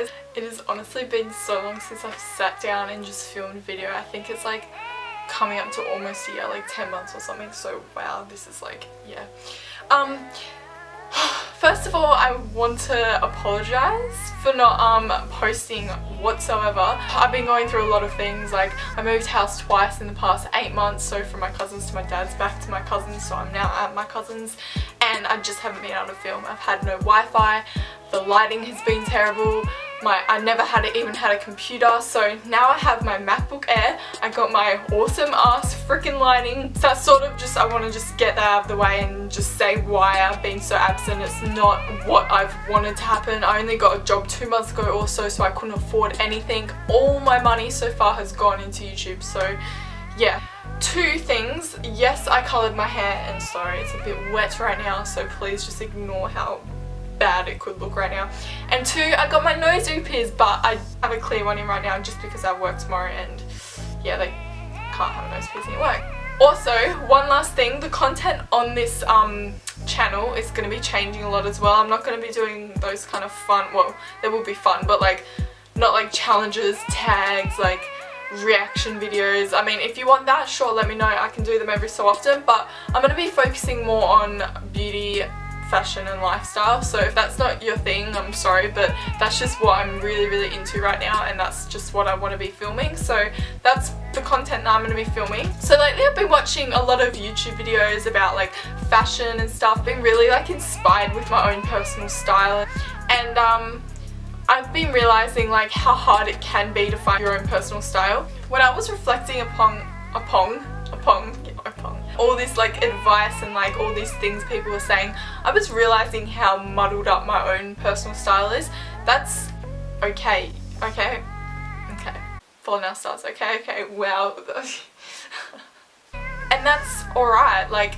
guys. It has honestly been so long since I've sat down and just filmed a video. I think it's like coming up to almost a year, like 10 months or something. So wow, this is like, yeah. First of all, I want to apologise for not posting whatsoever. I've been going through a lot of things. Like, I moved house twice in the past 8 months, so from my cousins to my dad's, back to my cousins, so I'm now at my cousins, and I just haven't been able to film. I've had no Wi-Fi, the lighting has been terrible, I never even had a computer, so now I have my MacBook Air. I got my awesome ass freaking lighting. So that's sort of just, I want to just get that out of the way and just say why I've been so absent. It's not what I've wanted to happen. I only got a job 2 months ago also, so I couldn't afford anything. All my money so far has gone into YouTube, so yeah. 2 things. Yes, I coloured my hair, and sorry, it's a bit wet right now, so please just ignore how bad it could look right now. And 2, I got my nose repairs, but I have a clear one in right now just because I work tomorrow, and yeah, they can't have a nose piercing at work. Also, one last thing, the content on this channel is going to be changing a lot as well. I'm not going to be doing those kind of fun, well, they will be fun, but like not like challenges, tags, like reaction videos. I mean, if you want that, sure, let me know. I can do them every so often, but I'm going to be focusing more on beauty, fashion and lifestyle. So if that's not your thing, I'm sorry, but that's just what I'm really into right now, and that's just what I want to be filming. So that's the content that I'm going to be filming. So lately I've been watching a lot of YouTube videos about like fashion and stuff, been really like inspired with my own personal style, and I've been realizing like how hard it can be to find your own personal style. When I was reflecting upon all this like advice and like all these things people were saying, I was realizing how muddled up my own personal style is. That's okay. Falling out stars, okay, wow. And that's alright. Like,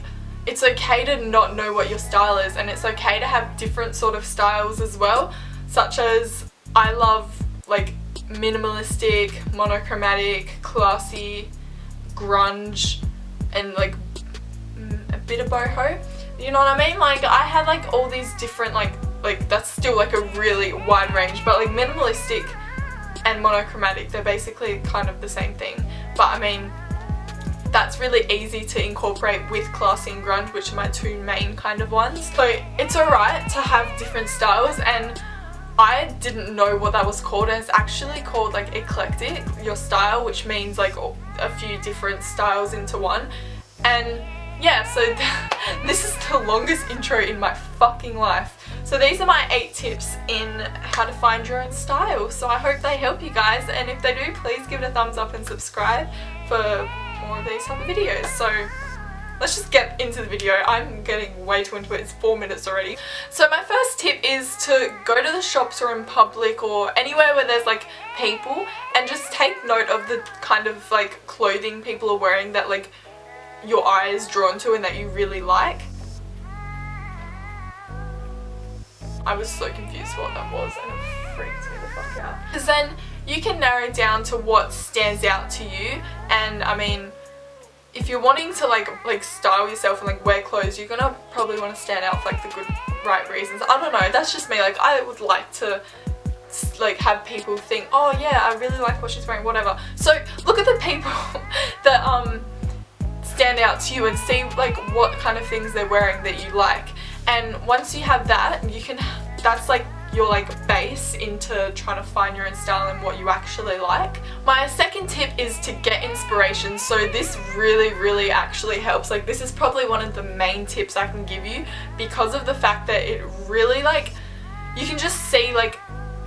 it's okay to not know what your style is, and it's okay to have different sort of styles as well, such as I love like minimalistic, monochromatic, classy, grunge, and like a bit of boho, you know what I mean? Like, I had like all these different like that's still like a really wide range, but like minimalistic and monochromatic, they're basically kind of the same thing, but I mean, that's really easy to incorporate with classy and grunge, which are my 2 main kind of ones. So it's alright to have different styles, and I didn't know what that was called, and it's actually called like eclectic, your style, which means like a few different styles into one. And yeah, so this is the longest intro in my fucking life. So these are my 8 tips in how to find your own style. So I hope they help you guys, and if they do, please give it a thumbs up and subscribe for more of these type of videos. So let's just get into the video. I'm getting way too into it. It's 4 minutes already. So my first tip is to go to the shops or in public or anywhere where there's like people, and just take note of the kind of like clothing people are wearing that like your eye is drawn to and that you really like. I was so confused what that was, and it freaked me the fuck out. Because then you can narrow down to what stands out to you, and I mean, if you're wanting to like style yourself and like wear clothes, you're gonna probably want to stand out for like the good right reasons. I don't know, that's just me. Like, I would like to like have people think, oh yeah, I really like what she's wearing, whatever. So look at the people that stand out to you and see like what kind of things they're wearing that you like, and once you have that, you can, that's like your like base into trying to find your own style and what you actually like. My second tip is to get inspiration. So this really actually helps. Like, this is probably one of the main tips I can give you, because of the fact that it really like, you can just see like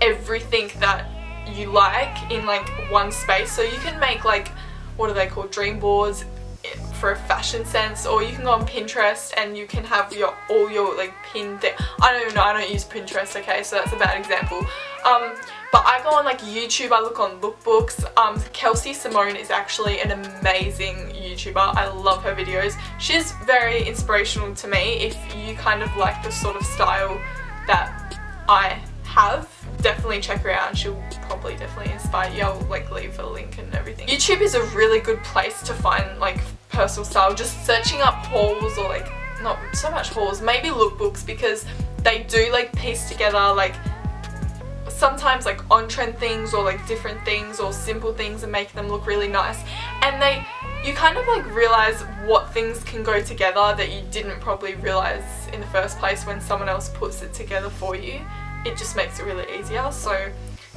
everything that you like in like one space. So you can make like, what are they called, dream boards for a fashion sense, or you can go on Pinterest and you can have all your like pinned thing. I don't even know, I don't use Pinterest, okay, so that's a bad example. But I go on like YouTube, I look on lookbooks. Kelsey Simone is actually an amazing YouTuber. I love her videos. She's very inspirational to me. If you kind of like the sort of style that I have, definitely check her out, and she'll probably definitely inspire you. I'll like leave a link and everything. YouTube is a really good place to find like personal style. Just searching up hauls, or like not so much hauls, maybe lookbooks, because they do like piece together like sometimes like on trend things or like different things or simple things and make them look really nice, and you kind of like realize what things can go together that you didn't probably realize in the first place when someone else puts it together for you. It just makes it really easier. So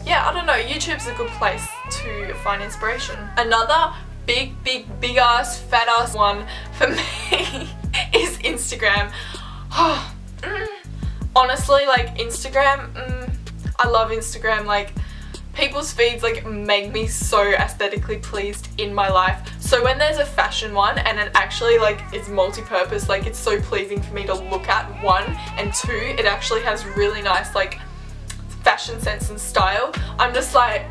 yeah, I don't know, YouTube's a good place to find inspiration. Another big ass fat ass one for me is Instagram. Honestly, like Instagram, I love Instagram. Like people's feeds like make me so aesthetically pleased in my life. So when there's a fashion one and it actually like is multi-purpose, like it's so pleasing for me to look at, one, and two, it actually has really nice like fashion sense and style, I'm just like,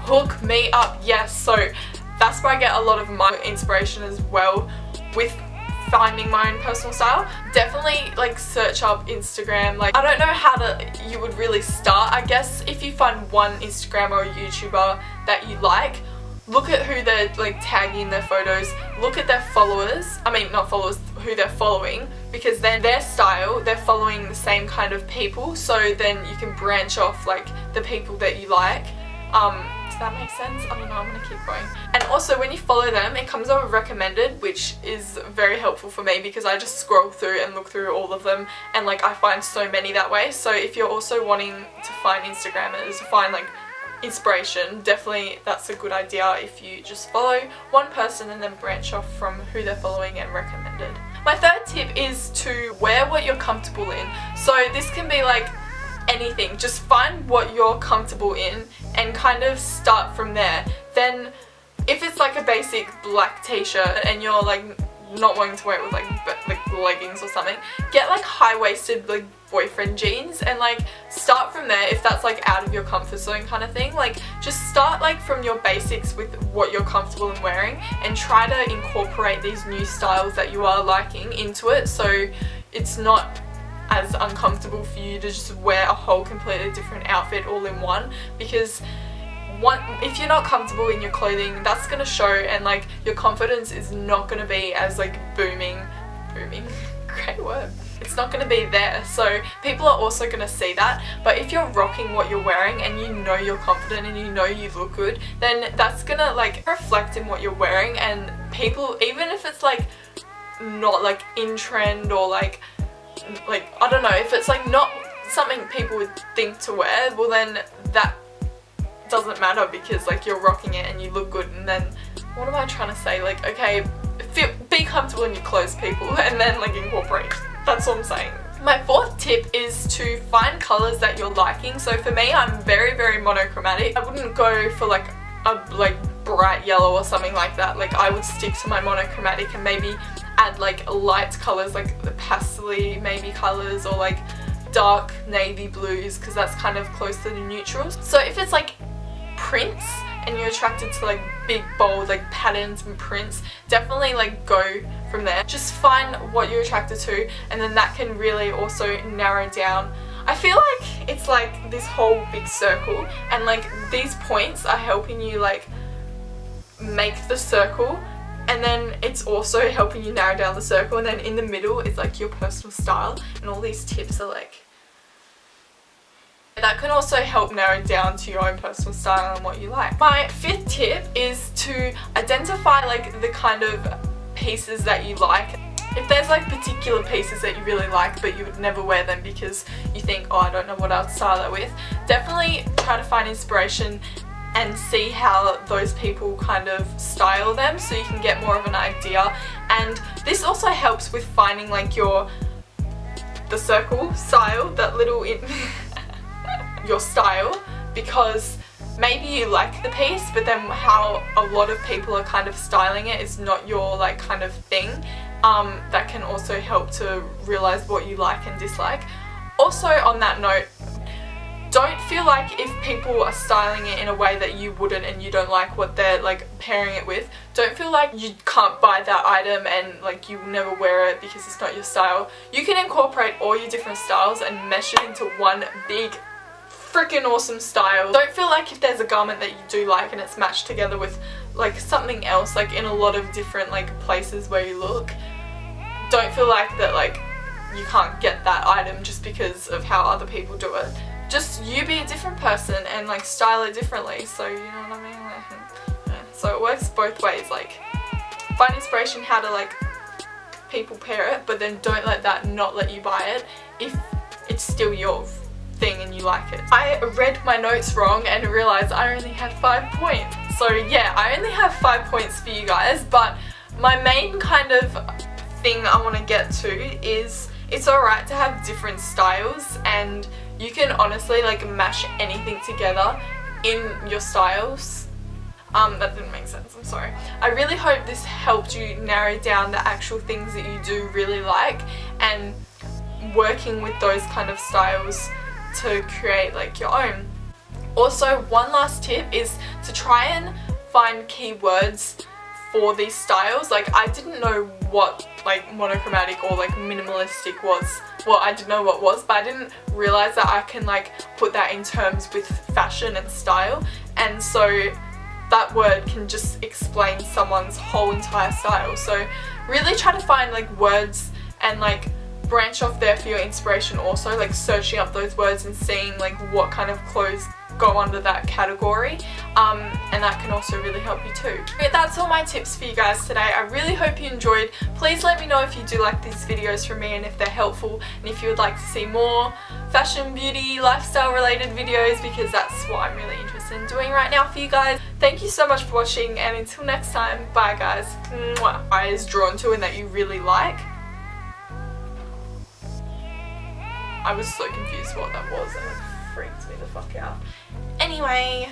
hook me up, yes. So that's where I get a lot of my inspiration as well with finding my own personal style. Definitely like search up Instagram. Like I don't know how you would really start. I guess if you find one Instagram or a YouTuber that you like, look at who they're like tagging their photos, look at their followers, I mean not followers, who they're following, because then their style, they're following the same kind of people, so then you can branch off like the people that you like. Does that make sense? I don't know, I'm gonna keep going. And also when you follow them, it comes up with recommended, which is very helpful for me because I just scroll through and look through all of them, and like I find so many that way. So if you're also wanting to find Instagrammers, to find like inspiration, definitely that's a good idea if you just follow one person and then branch off from who they're following and recommended. My third tip is to wear what you're comfortable in. So this can be like anything, just find what you're comfortable in and kind of start from there. Then if it's like a basic black t-shirt and you're like not wanting to wear it with like leggings or something, get like high-waisted like boyfriend jeans and like start from there. If that's like out of your comfort zone kind of thing, like just start like from your basics with what you're comfortable in wearing and try to incorporate these new styles that you are liking into it, so it's not as uncomfortable for you to just wear a whole completely different outfit all in one. Because if you're not comfortable in your clothing, that's gonna show, and like your confidence is not gonna be as like booming, great word, it's not gonna be there. So people are also gonna see that. But if you're rocking what you're wearing and you know you're confident and you know you look good, then that's gonna like reflect in what you're wearing, and people, even if it's like not like in trend or like I don't know, if it's like not something people would think to wear, well then that doesn't matter because like you're rocking it and you look good. And then what am I trying to say, like okay, be comfortable in your clothes, people, and then like incorporate. That's all I'm saying. My fourth tip is to find colours that you're liking. So for me, I'm very monochromatic. I wouldn't go for like a bright yellow or something like that. Like I would stick to my monochromatic and maybe add like light colours, like the pastel-y maybe colours, or like dark navy blues, because that's kind of close to the neutrals. So if it's like prints and you're attracted to like big bold like patterns and prints, definitely like go from there. Just find what you're attracted to, and then that can really also narrow down. I feel like it's like this whole big circle, and like these points are helping you like make the circle, and then it's also helping you narrow down the circle, and then in the middle is like your personal style, and all these tips are like, that can also help narrow down to your own personal style and what you like. My fifth tip is to identify like the kind of pieces that you like. If there's like particular pieces that you really like but you would never wear them because you think, oh, I don't know what I'll style it with, definitely try to find inspiration and see how those people kind of style them so you can get more of an idea. And this also helps with finding like the circle style, that little your style, because maybe you like the piece but then how a lot of people are kind of styling it is not your like kind of thing. That can also help to realize what you like and dislike. Also on that note, don't feel like if people are styling it in a way that you wouldn't and you don't like what they're like pairing it with, don't feel like you can't buy that item and like you never wear it because it's not your style. You can incorporate all your different styles and mesh it into one big freaking awesome style. Don't feel like if there's a garment that you do like and it's matched together with like something else, like in a lot of different like places where you look, don't feel like that like you can't get that item just because of how other people do it. just you be a different person and like style it differently. So you know what I mean? Like, yeah. So it works both ways. Like find inspiration how to like people pair it, but then don't let that not let you buy it if it's still your thing and you like it. I read my notes wrong and realized I only had 5 points. So yeah, I only have 5 points for you guys, but my main kind of thing I want to get to is it's alright to have different styles, and you can honestly like mash anything together in your styles. That didn't make sense, I'm sorry. I really hope this helped you narrow down the actual things that you do really like and working with those kind of styles to create like your own. Also, one last tip is to try and find keywords for these styles. Like I didn't know what like monochromatic or like minimalistic was. Well, I didn't know what was, but I didn't realize that I can like put that in terms with fashion and style, and so that word can just explain someone's whole entire style. So really try to find like words and like branch off there for your inspiration also, like searching up those words and seeing like what kind of clothes go under that category, and that can also really help you too. Okay, that's all my tips for you guys today. I really hope you enjoyed. Please let me know if you do like these videos from me and if they're helpful, and if you would like to see more fashion, beauty, lifestyle related videos, because that's what I'm really interested in doing right now for you guys. Thank you so much for watching, and until next time, bye guys. Mwah. I is drawn to and that you really like. I was so confused what that was and it freaked me the fuck out. Anyway.